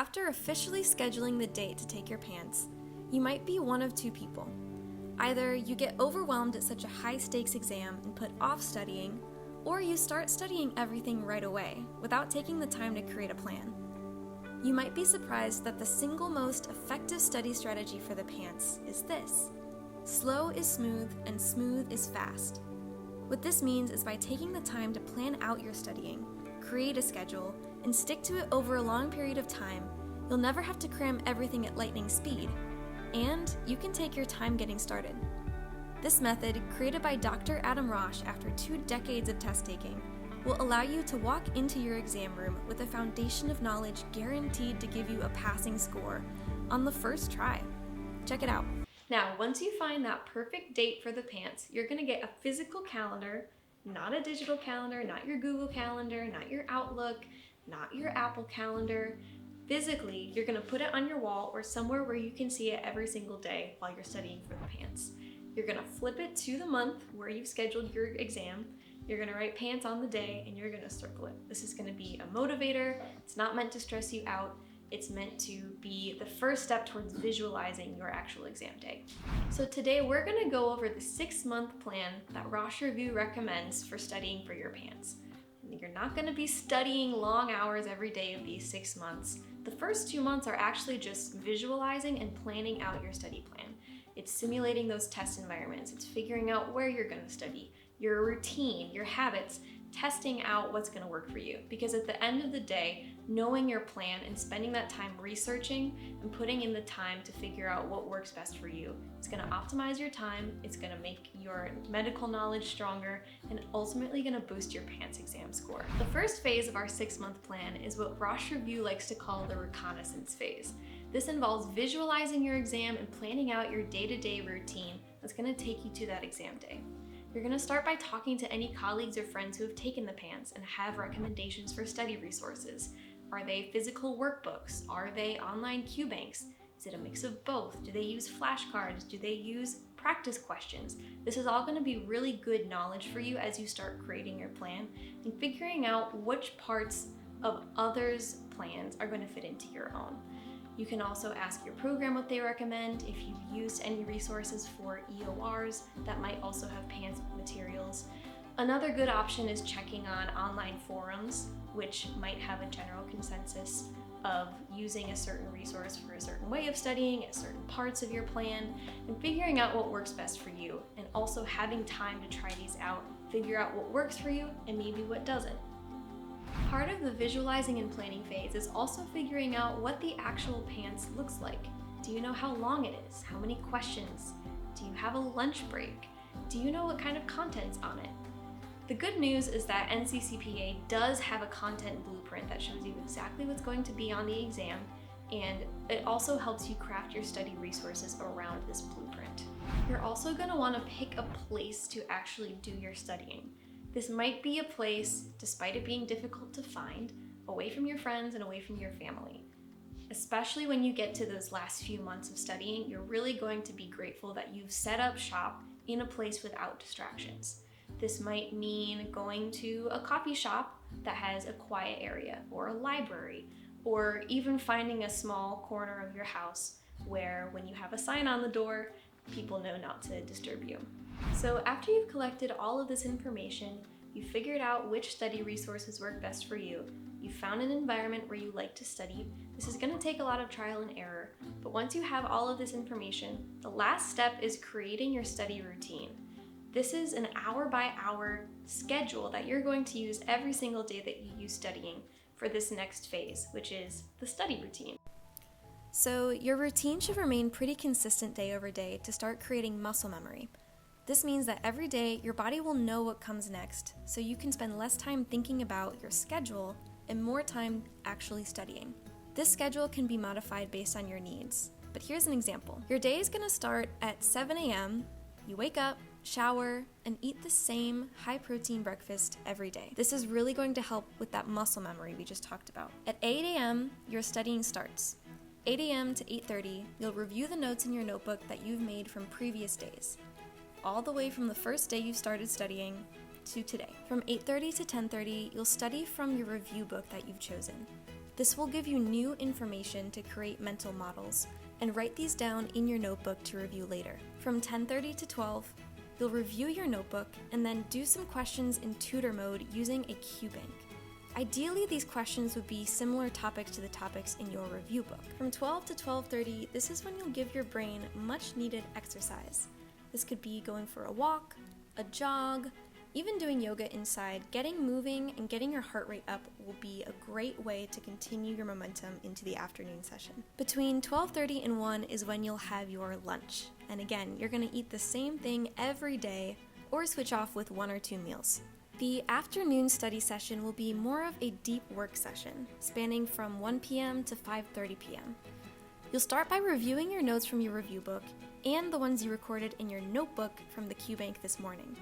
After officially scheduling the date to take your PANCE, you might be one of two people. Either you get overwhelmed at such a high-stakes exam and put off studying, or you start studying everything right away without taking the time to create a plan. You might be surprised that the single most effective study strategy for the PANCE is this: slow is smooth and smooth is fast. What this means is by taking the time to plan out your studying, create a schedule, and stick to it over a long period of time, you'll never have to cram everything at lightning speed, and you can take your time getting started. This method, created by Dr. Adam Rosh after 2 decades of test taking, will allow you to walk into your exam room with a foundation of knowledge guaranteed to give you a passing score on the first try. Check it out. Now, once you find that perfect date for the PANCE, you're going to get a physical calendar, not a digital calendar, not your Google Calendar, not your Outlook, not your Apple Calendar. Physically, you're going to put it on your wall or somewhere where you can see it every single day while you're studying for the PANCE. You're going to flip it to the month where you've scheduled your exam. You're going to write PANCE on the day and you're going to circle it. This is going to be a motivator. It's not meant to stress you out. It's meant to be the first step towards visualizing your actual exam day. So today we're going to go over the 6-month plan that Rosh Review recommends for studying for your PANCE. You're not going to be studying long hours every day of these 6 months. The first 2 months are actually just visualizing and planning out your study plan. It's simulating those test environments. It's figuring out where you're going to study, your routine, your habits, testing out what's going to work for you. Because at the end of the day, knowing your plan and spending that time researching and putting in the time to figure out what works best for you, it's going to optimize your time, it's going to make your medical knowledge stronger, and ultimately going to boost your PANCE exam score. The first phase of our 6-month plan is what Rosh Review likes to call the reconnaissance phase. This involves visualizing your exam and planning out your day-to-day routine that's going to take you to that exam day. You're going to start by talking to any colleagues or friends who have taken the PANCE and have recommendations for study resources. Are they physical workbooks? Are they online Q banks? Is it a mix of both? Do they use flashcards? Do they use practice questions? This is all going to be really good knowledge for you as you start creating your plan and figuring out which parts of others' plans are going to fit into your own. You can also ask your program what they recommend. If you've used any resources for EORs, that might also have PANCE materials. Another good option is checking on online forums, which might have a general consensus of using a certain resource for a certain way of studying at certain parts of your plan, and figuring out what works best for you, and also having time to try these out, figure out what works for you and maybe what doesn't. Part of the visualizing and planning phase is also figuring out what the actual PANCE looks like. Do you know how long it is? How many questions? Do you have a lunch break? Do you know what kind of content's on it? The good news is that NCCPA does have a content blueprint that shows you exactly what's going to be on the exam, and it also helps you craft your study resources around this blueprint. You're also going to want to pick a place to actually do your studying. This might be a place, despite it being difficult to find, away from your friends and away from your family. Especially when you get to those last few months of studying, you're really going to be grateful that you've set up shop in a place without distractions. This might mean going to a coffee shop that has a quiet area, or a library, or even finding a small corner of your house where when you have a sign on the door, people know not to disturb you. So after you've collected all of this information, you've figured out which study resources work best for you, you've found an environment where you like to study. This is going to take a lot of trial and error, but once you have all of this information, the last step is creating your study routine. This is an hour-by-hour schedule that you're going to use every single day that you use studying for this next phase, which is the study routine. So your routine should remain pretty consistent day over day to start creating muscle memory. This means that every day your body will know what comes next, so you can spend less time thinking about your schedule and more time actually studying. This schedule can be modified based on your needs, but here's an example. Your day is going to start at 7 a.m., you wake up, shower, and eat the same high-protein breakfast every day. This is really going to help with that muscle memory we just talked about. At 8 a.m., your studying starts. 8 a.m. to 8:30, you'll review the notes in your notebook that you've made from previous days, all the way from the first day you started studying to today. From 8:30 to 10:30, you'll study from your review book that you've chosen. This will give you new information to create mental models and write these down in your notebook to review later. From 10:30 to 12, you'll review your notebook and then do some questions in tutor mode using a QBank. Ideally, these questions would be similar topics to the topics in your review book. From 12 to 12:30, this is when you'll give your brain much needed exercise. This could be going for a walk, a jog, even doing yoga inside. Getting moving and getting your heart rate up will be a great way to continue your momentum into the afternoon session. Between 12:30 and 1 is when you'll have your lunch. And again, you're going to eat the same thing every day or switch off with 1 or 2 meals. The afternoon study session will be more of a deep work session, spanning from 1 p.m. to 5:30 p.m. You'll start by reviewing your notes from your review book and the ones you recorded in your notebook from the QBank this morning.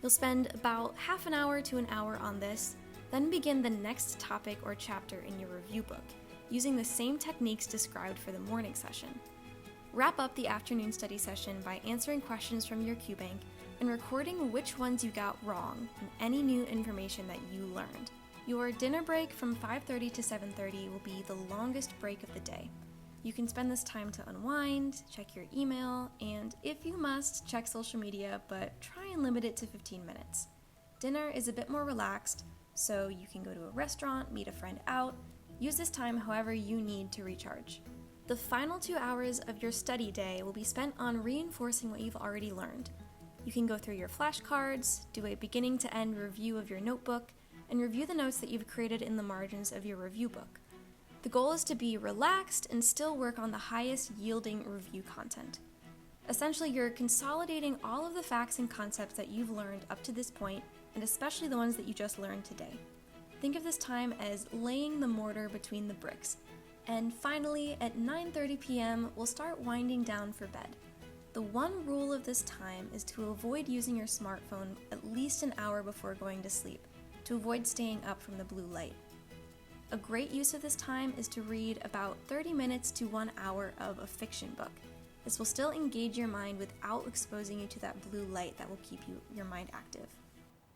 You'll spend about half an hour to an hour on this, then begin the next topic or chapter in your review book, using the same techniques described for the morning session. Wrap up the afternoon study session by answering questions from your QBank and recording which ones you got wrong and any new information that you learned. Your dinner break from 5:30 to 7:30 will be the longest break of the day. You can spend this time to unwind, check your email, and if you must, check social media, but try and limit it to 15 minutes. Dinner is a bit more relaxed, so you can go to a restaurant, meet a friend out, use this time however you need to recharge. The final 2 hours of your study day will be spent on reinforcing what you've already learned. You can go through your flashcards, do a beginning to end review of your notebook, and review the notes that you've created in the margins of your review book. The goal is to be relaxed and still work on the highest yielding review content. Essentially, you're consolidating all of the facts and concepts that you've learned up to this point, and especially the ones that you just learned today. Think of this time as laying the mortar between the bricks. And finally, at 9:30 p.m., we'll start winding down for bed. The one rule of this time is to avoid using your smartphone at least an hour before going to sleep, to avoid staying up from the blue light. A great use of this time is to read about 30 minutes to 1 hour of a fiction book. This will still engage your mind without exposing you to that blue light that will keep your mind active.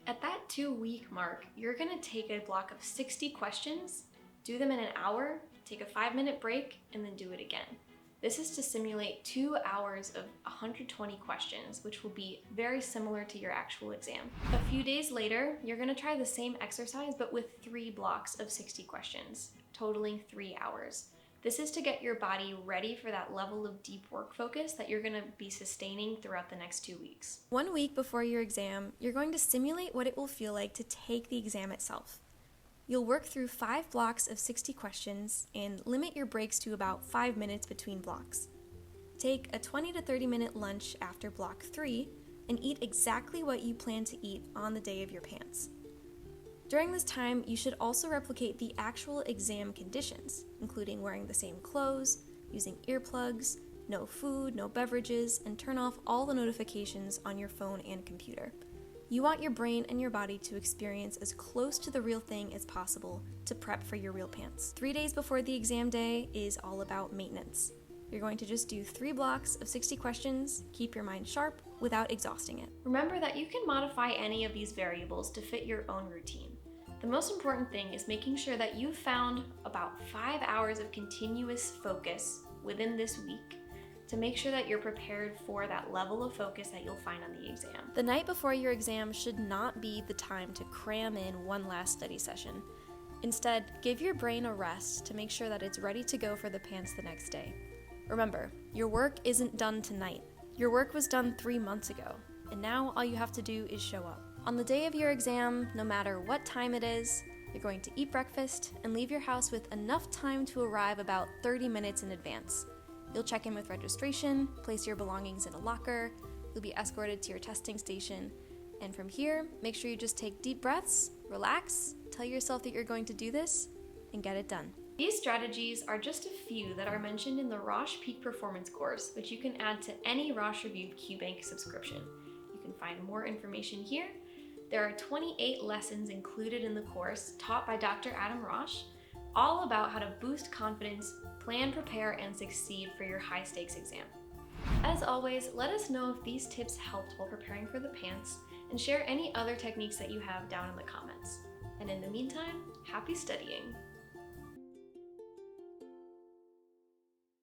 At that 2-week mark, you're going to take a block of 60 questions, do them in an hour, take a 5-minute break, and then do it again. This is to simulate 2 hours of 120 questions, which will be very similar to your actual exam. A few days later, you're going to try the same exercise, but with 3 blocks of 60 questions, totaling 3 hours. This is to get your body ready for that level of deep work focus that you're going to be sustaining throughout the next 2 weeks. 1 week before your exam, you're going to simulate what it will feel like to take the exam itself. You'll work through 5 blocks of 60 questions and limit your breaks to about 5 minutes between blocks. Take a 20 to 30 minute lunch after block 3 and eat exactly what you plan to eat on the day of your PANCE. During this time, you should also replicate the actual exam conditions, including wearing the same clothes, using earplugs, no food, no beverages, and turn off all the notifications on your phone and computer. You want your brain and your body to experience as close to the real thing as possible to prep for your real PANCE. 3 days before the exam day is all about maintenance. You're going to just do 3 blocks of 60 questions, keep your mind sharp without exhausting it. Remember that you can modify any of these variables to fit your own routine. The most important thing is making sure that you've found about 5 hours of continuous focus within this week to make sure that you're prepared for that level of focus that you'll find on the exam. The night before your exam should not be the time to cram in one last study session. Instead, give your brain a rest to make sure that it's ready to go for the PANCE the next day. Remember, your work isn't done tonight. Your work was done 3 months ago, and now all you have to do is show up. On the day of your exam, no matter what time it is, you're going to eat breakfast and leave your house with enough time to arrive about 30 minutes in advance. You'll check in with registration, place your belongings in a locker, you'll be escorted to your testing station, and from here, make sure you just take deep breaths, relax, tell yourself that you're going to do this, and get it done. These strategies are just a few that are mentioned in the Rosh Peak Performance course, which you can add to any Rosh Reviewed QBank subscription. You can find more information here. There are 28 lessons included in the course taught by Dr. Adam Rosh, all about how to boost confidence, plan, prepare, and succeed for your high-stakes exam. As always, let us know if these tips helped while preparing for the PANCE, and share any other techniques that you have down in the comments. And in the meantime, happy studying!